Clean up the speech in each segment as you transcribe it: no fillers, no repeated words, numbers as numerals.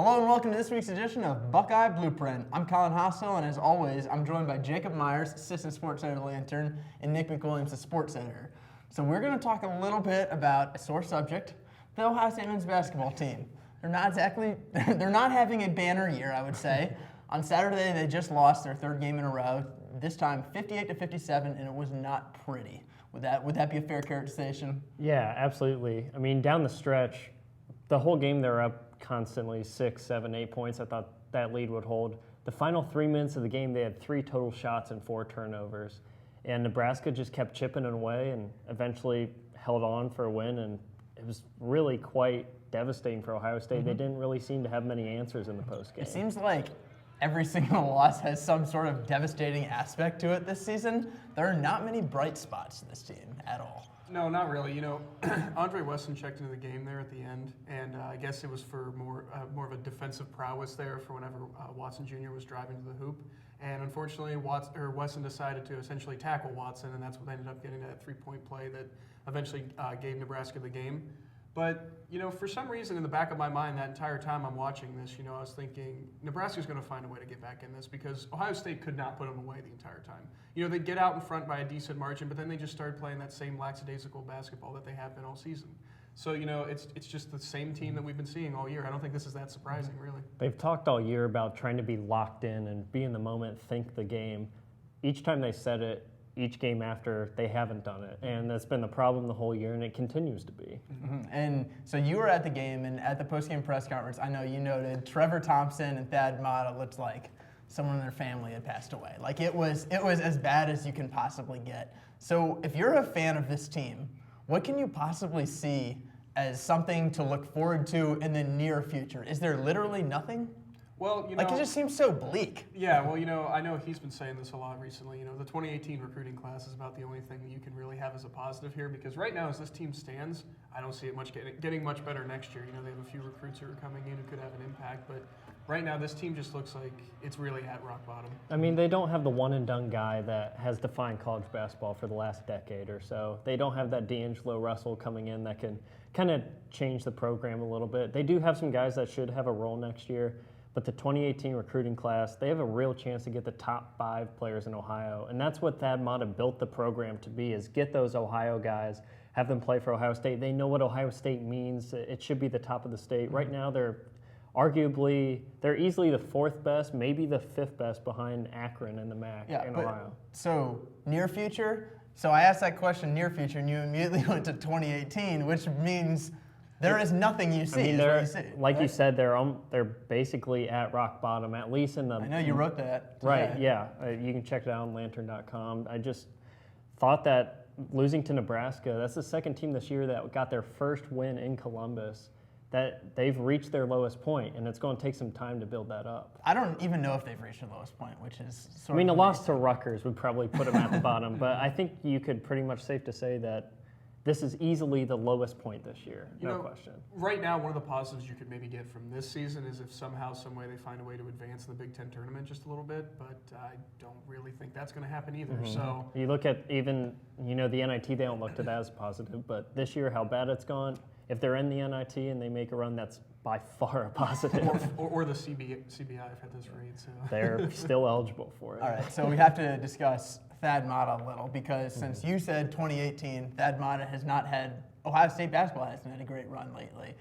Hello and welcome to this week's edition of Buckeye Blueprint. I'm Colin Hosso, and as always, I'm joined by Jacob Myers, Assistant Sports Editor Lantern, and Nick McWilliams, the Sports Editor. So we're going to talk a little bit about a sore subject, the Ohio State men's basketball team. They're not having a banner year, I would say. On Saturday, they just lost their third game in a row, this time 58-57, and it was not pretty. Would that be a fair characterization? Yeah, absolutely. I mean, down the stretch, the whole game they're up constantly 6, 7, 8 points. I thought that lead would hold. The final 3 minutes of the game, they had 3 total shots and 4 turnovers. And Nebraska just kept chipping it away and eventually held on for a win. And it was really quite devastating for Ohio State. They didn't really seem to have many answers in the postgame. It seems like every single loss has some sort of devastating aspect to it this season. There are not many bright spots to this team at all. No, not really. You know, Andre Weston checked into the game there at the end, and I guess it was for more of a defensive prowess there for whenever Watson Jr. was driving to the hoop. And unfortunately, Weston decided to essentially tackle Watson, and that's what ended up getting that three-point play that eventually gave Nebraska the game. But, you know, for some reason in the back of my mind that entire time I'm watching this, you know, I was thinking Nebraska's going to find a way to get back in this because Ohio State could not put them away the entire time. You know, they'd get out in front by a decent margin, but then they just started playing that same lackadaisical basketball that they have been all season. So, you know, it's just the same team that we've been seeing all year. I don't think this is that surprising, really. They've talked all year about trying to be locked in and be in the moment, think the game. Each time they said it, each game after, they haven't done it. And that's been the problem the whole year, and it continues to be. And so you were at the game, and at the post-game press conference, I know you noted Trevor Thompson and Thad Matta looked like someone in their family had passed away. Like it was as bad as you can possibly get. So if you're a fan of this team, what can you possibly see as something to look forward to in the near future? Is there literally nothing? Well, you know, it just seems so bleak. Yeah, well, you know, I know he's been saying this a lot recently. You know, the 2018 recruiting class is about the only thing that you can really have as a positive here because right now, as this team stands, I don't see it getting much better next year. You know, they have a few recruits who are coming in who could have an impact, but right now, this team just looks like it's really at rock bottom. I mean, they don't have the one-and-done guy that has defined college basketball for the last decade or so. They don't have that D'Angelo Russell coming in that can kind of change the program a little bit. They do have some guys that should have a role next year. But the 2018 recruiting class, they have a real chance to get the top 5 players in Ohio. And that's what Thad Matta built the program to be, is get those Ohio guys, have them play for Ohio State. They know what Ohio State means. It should be the top of the state. Right now, they're easily the 4th best, maybe the 5th best behind Akron in the MAC in Ohio. So near future, so I asked that question near future, and you immediately went to 2018, which means there is nothing you see. I mean, like you said, they're basically at rock bottom, at least in the. I know you wrote that. Right. Yeah. You can check it out on lantern.com. I just thought that losing to Nebraska, that's the second team this year that got their first win in Columbus. That they've reached their lowest point, and it's going to take some time to build that up. I don't even know if they've reached their lowest point, which is sort of. I mean, a loss to Rutgers would probably put them at the bottom, but I think you could pretty much safe to say that this is easily the lowest point this year, no question. Right now, one of the positives you could maybe get from this season is if somehow, some way they find a way to advance in the Big Ten tournament just a little bit, but I don't really think that's going to happen either. So you look at even, the NIT, they don't look to that as positive, but this year, how bad it's gone, if they're in the NIT and they make a run, that's by far a positive. or the CBI at this rate. So they're still eligible for it. All right, so we have to discuss Thad Matta a little because since you said 2018, Thad Matta has not had, Ohio State basketball hasn't had a great run lately.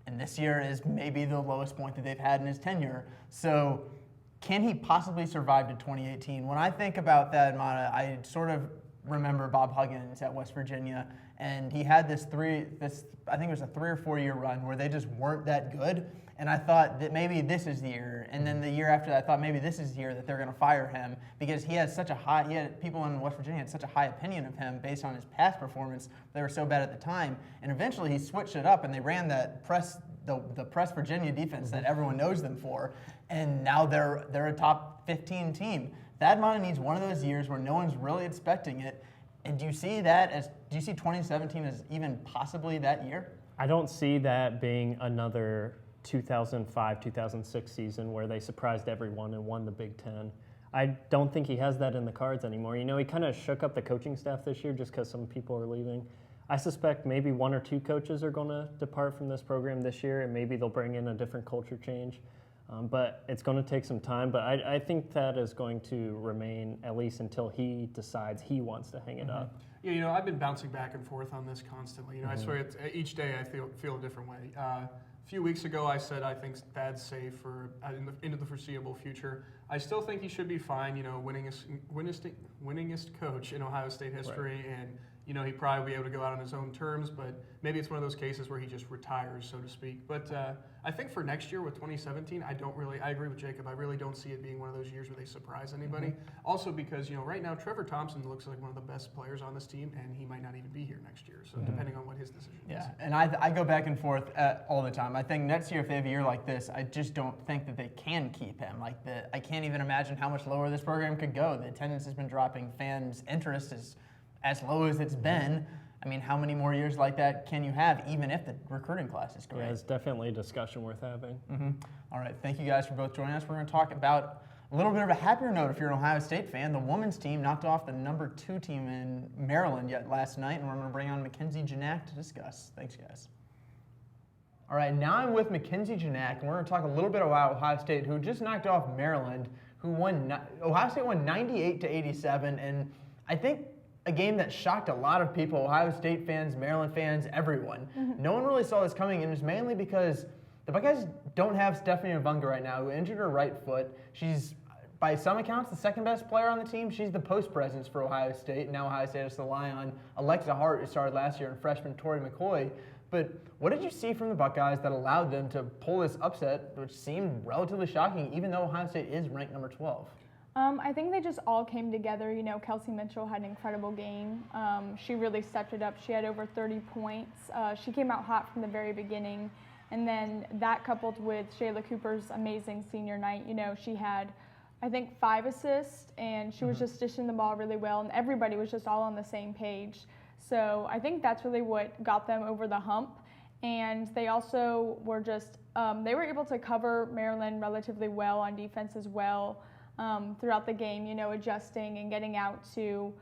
And this year is maybe the lowest point that they've had in his tenure. So can he possibly survive to 2018? When I think about Thad Matta, I sort of remember Bob Huggins at West Virginia, and he had I think it was a 3 or 4 year run where they just weren't that good. And I thought that maybe this is the year. And then the year after that, I thought maybe this is the year that they're going to fire him because he had people in West Virginia had such a high opinion of him based on his past performance. They were so bad at the time. And eventually he switched it up and they ran that the press Virginia defense that everyone knows them for. And now they're a top 15 team. Thad Matta needs one of those years where no one's really expecting it. And do you see 2017 as even possibly that year? I don't see that being another 2005-2006 season where they surprised everyone and won the Big Ten. I don't think he has that in the cards anymore. He kind of shook up the coaching staff this year just because some people are leaving. I suspect maybe 1 or 2 coaches are going to depart from this program this year, and maybe they'll bring in a different culture change. But it's going to take some time. But I think that is going to remain at least until he decides he wants to hang it up. Yeah, I've been bouncing back and forth on this constantly. I swear, each day I feel a different way. A few weeks ago, I said I think Thad's safe for into the foreseeable future. I still think he should be fine. Winningest coach in Ohio State history, and he'd probably be able to go out on his own terms. But maybe it's one of those cases where he just retires, so to speak. But I think for next year with 2017, I agree with Jacob. I really don't see it being one of those years where they surprise anybody. Also because right now Trevor Thompson looks like one of the best players on this team, and he might not even be here next year. So depending on what his decision is. Yeah, and I go back and forth all the time. I think next year, if they have a year like this, I just don't think that they can keep him. I can't even imagine how much lower this program could go. The attendance has been dropping. Fans' interest is as low as it's been. I mean, how many more years like that can you have, even if the recruiting class is great? Yeah, it's definitely a discussion worth having. All right, thank you guys for both joining us. We're going to talk about a little bit of a happier note if you're an Ohio State fan. The women's team knocked off the number 2 team in Maryland last night, and we're going to bring on Mackenzie Janak to discuss. Thanks, guys. All right, now I'm with Mackenzie Janak, and we're going to talk a little bit about Ohio State, who just knocked off Maryland, Ohio State won 98-87, and I think a game that shocked a lot of people, Ohio State fans, Maryland fans, everyone. No one really saw this coming, and it's mainly because the Buckeyes don't have Stephanie Avunga right now, who injured her right foot. She's, by some accounts, the second best player on the team. She's the post presence for Ohio State. Now Ohio State has to rely on Alexa Hart, who started last year, and freshman Tori McCoy. But what did you see from the Buckeyes that allowed them to pull this upset, which seemed relatively shocking, even though Ohio State is ranked number 12? I think they just all came together. Kelsey Mitchell had an incredible game. She really stepped it up. She had over 30 points. She came out hot from the very beginning. And then that coupled with Shayla Cooper's amazing senior night, she had, I think, 5 assists, and she was just dishing the ball really well, and everybody was just all on the same page. So I think that's really what got them over the hump. And they also were just, they were able to cover Maryland relatively well on defense as well. Throughout the game, adjusting and getting out to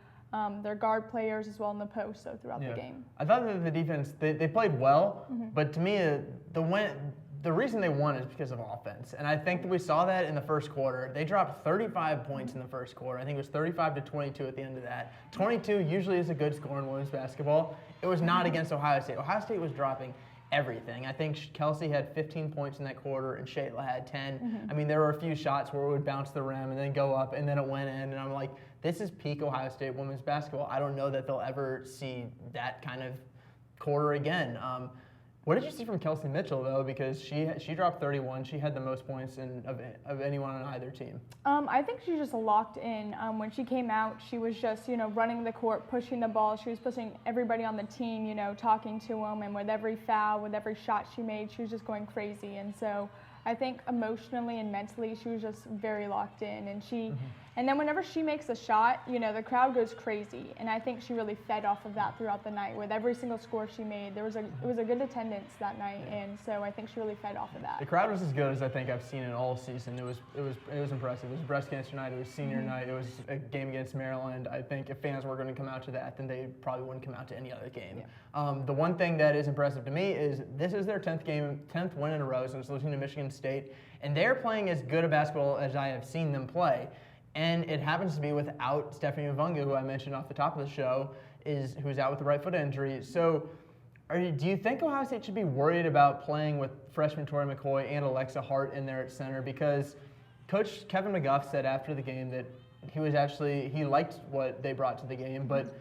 their guard players as well in the post, throughout the game. I thought that the defense, they played well, but to me, the reason they won is because of offense. And I think that we saw that in the first quarter. They dropped 35 points in the first quarter. I think it was 35-22 at the end of that. 22 usually is a good score in women's basketball. It was not against Ohio State. Ohio State was dropping everything. I think Kelsey had 15 points in that quarter and Shayla had 10. I mean, there were a few shots where it would bounce the rim and then go up and then it went in. And I'm like, this is peak Ohio State women's basketball. I don't know that they'll ever see that kind of quarter again. What did you see from Kelsey Mitchell, though? Because she dropped 31. She had the most points of anyone on either team. I think she just locked in. When she came out, she was just, running the court, pushing the ball. She was pushing everybody on the team, talking to them. And with every foul, with every shot she made, she was just going crazy. And so I think emotionally and mentally, she was just very locked in. And and then whenever she makes a shot, the crowd goes crazy. And I think she really fed off of that throughout the night. With every single score she made, it was a good attendance that night. And so I think she really fed off of that. The crowd was as good as I think I've seen it all season. It was impressive. It was breast cancer night. It was senior night. It was a game against Maryland. I think if fans were going to come out to that, then they probably wouldn't come out to any other game. Yeah. The one thing that is impressive to me is this is their 10th win in a row since losing to Michigan State, and they're playing as good a basketball as I have seen them play. And it happens to be without Stephanie Avunga, who I mentioned off the top of the show, who's out with the right foot injury. So do you think Ohio State should be worried about playing with freshman Tori McCoy and Alexa Hart in there at center? Because Coach Kevin McGuff said after the game that he liked what they brought to the game, but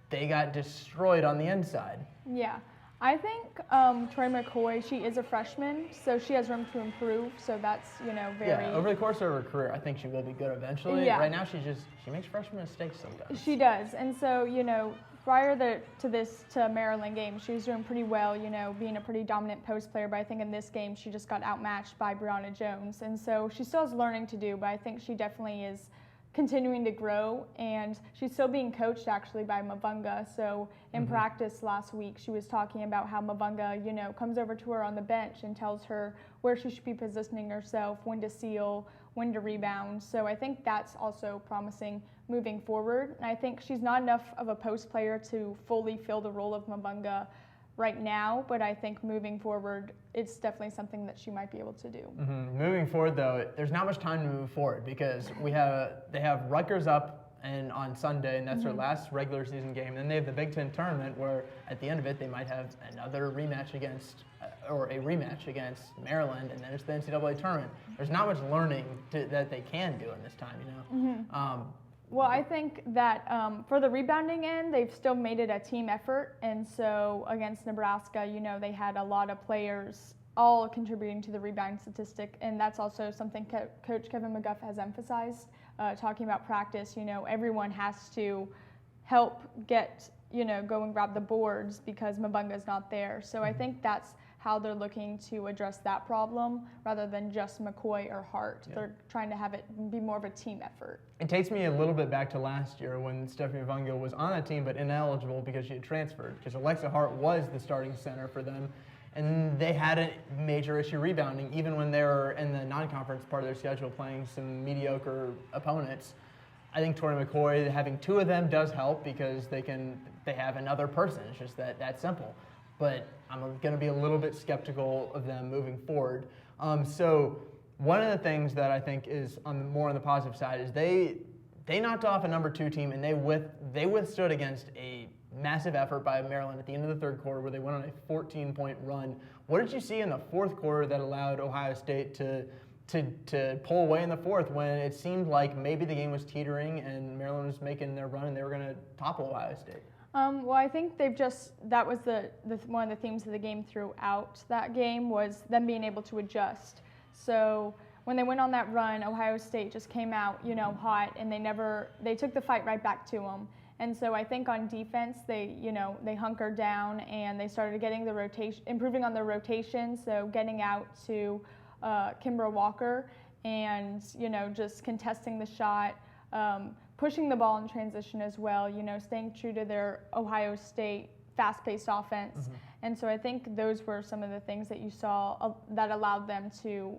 they got destroyed on the inside. Yeah. I think Tori McCoy, she is a freshman, so she has room to improve. So that's, very... Yeah, over the course of her career, I think she will be good eventually. Yeah. Right now, she makes freshman mistakes sometimes. She does. And so, prior to Maryland game, she was doing pretty well, being a pretty dominant post player. But I think in this game, she just got outmatched by Brianna Jones. And so she still has learning to do, but I think she definitely continuing to grow, and she's still being coached actually by Mavunga. So in practice last week, she was talking about how Mavunga, comes over to her on the bench and tells her where she should be positioning herself, when to seal, when to rebound. So I think that's also promising moving forward. And I think she's not enough of a post player to fully fill the role of Mavunga right now, but I think moving forward, it's definitely something that she might be able to do. Moving forward, though, there's not much time to move forward because they have Rutgers up and on Sunday, and that's their last regular season game. Then they have the Big Ten tournament, where at the end of it, they might have another rematch against Maryland, and then it's the NCAA tournament. There's not much learning that they can do in this time, Well, I think that for the rebounding end, they've still made it a team effort. And so against Nebraska, they had a lot of players all contributing to the rebound statistic. And that's also something Coach Kevin McGuff has emphasized, talking about practice. Everyone has to help get, go and grab the boards because Mavunga's not there. So I think that's how they're looking to address that problem rather than just McCoy or Hart. Yeah. They're trying to have it be more of a team effort. It takes me a little bit back to last year when Stephanie Mavunga was on that team but ineligible because she had transferred, because Alexa Hart was the starting center for them, and they had a major issue rebounding even when they were in the non-conference part of their schedule playing some mediocre opponents. I think Tori McCoy, having two of them does help because they have another person. It's just that simple. But I'm going to be a little bit skeptical of them moving forward. So one of the things that I think is more on the positive side is they knocked off a number 2 team, and they withstood against a massive effort by Maryland at the end of the third quarter where they went on a 14-point run. What did you see in the fourth quarter that allowed Ohio State to pull away in the fourth when it seemed like maybe the game was teetering and Maryland was making their run and they were going to topple Ohio State? Well, I think that was the one of the themes of the game throughout that game was them being able to adjust. So when they went on that run, Ohio State just came out, hot, and they took the fight right back to them. And so I think on defense, they hunkered down and they started getting the rotation, improving on their rotation. So getting out to Kimbra Walker and, just contesting the shot, pushing the ball in transition as well, staying true to their Ohio State fast-paced offense. And so I think those were some of the things that you saw that allowed them to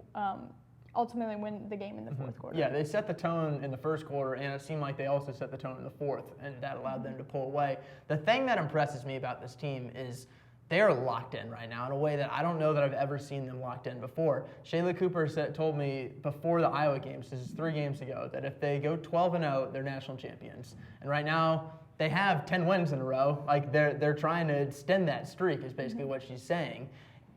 ultimately win the game in the fourth quarter. Yeah, they set the tone in the first quarter, and it seemed like they also set the tone in the fourth, and that allowed them to pull away. The thing that impresses me about this team is they are locked in right now in a way that I don't know that I've ever seen them locked in before. Shayla Cooper told me before the Iowa games, this is 3 games ago, that if they go 12-0, they're national champions. And right now, they have 10 wins in a row. Like they're trying to extend that streak is basically what she's saying.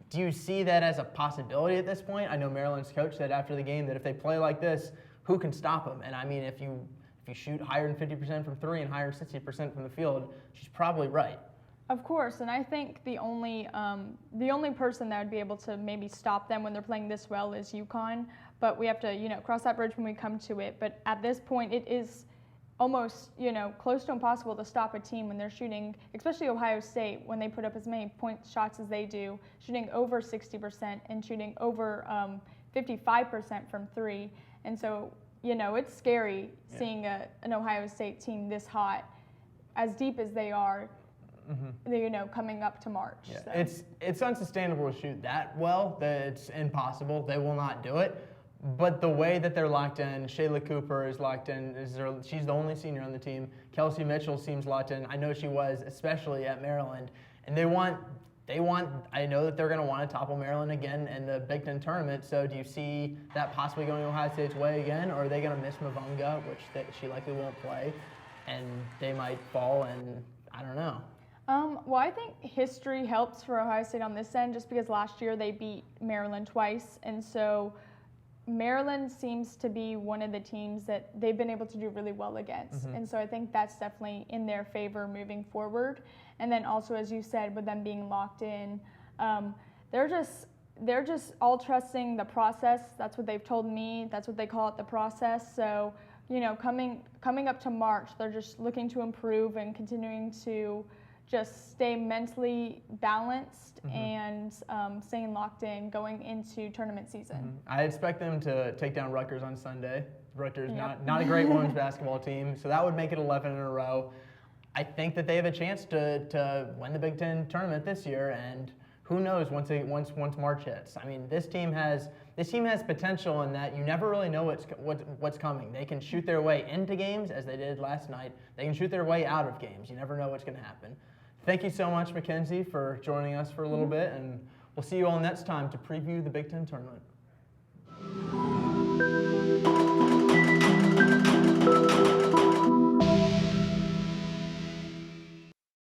Do you see that as a possibility at this point? I know Maryland's coach said after the game that if they play like this, who can stop them? And I mean, if you shoot higher than 50% from 3 and higher than 60% from the field, she's probably right. Of course, and I think the only person that would be able to maybe stop them when they're playing this well is UConn. But we have to, cross that bridge when we come to it. But at this point, it is almost, close to impossible to stop a team when they're shooting, especially Ohio State, when they put up as many point shots as they do, shooting over 60% and shooting over 55% from 3. And so, it's scary seeing an Ohio State team this hot, as deep as they are. Coming up to March. Yeah. So. It's unsustainable to shoot that well. That it's impossible. They will not do it. But the way that they're locked in, Shayla Cooper is locked in. She's the only senior on the team. Kelsey Mitchell seems locked in. I know she was, especially at Maryland. And I know that they're going to want to topple Maryland again in the Big Ten tournament. So do you see that possibly going Ohio State's way again? Or are they going to miss Mavunga, which she likely won't play, and they might fall, and I don't know. Well, I think history helps for Ohio State on this end just because last year they beat Maryland twice. And so Maryland seems to be one of the teams that they've been able to do really well against. And so I think that's definitely in their favor moving forward. And then also, as you said, with them being locked in, they're just all trusting the process. That's what they've told me. That's what they call it, the process. So, coming up to March, they're just looking to improve and continuing to just stay mentally balanced and staying locked in going into tournament season. I expect them to take down Rutgers on Sunday. Richter's Yep. not a great women's basketball team, so that would make it 11 in a row. I think that they have a chance to win the Big Ten tournament this year, and who knows once March hits. I mean, this team has potential in that you never really know what's coming. They can shoot their way into games as they did last night. They can shoot their way out of games. You never know what's going to happen. Thank you so much, Mackenzie, for joining us for a little bit, and we'll see you all next time to preview the Big Ten tournament.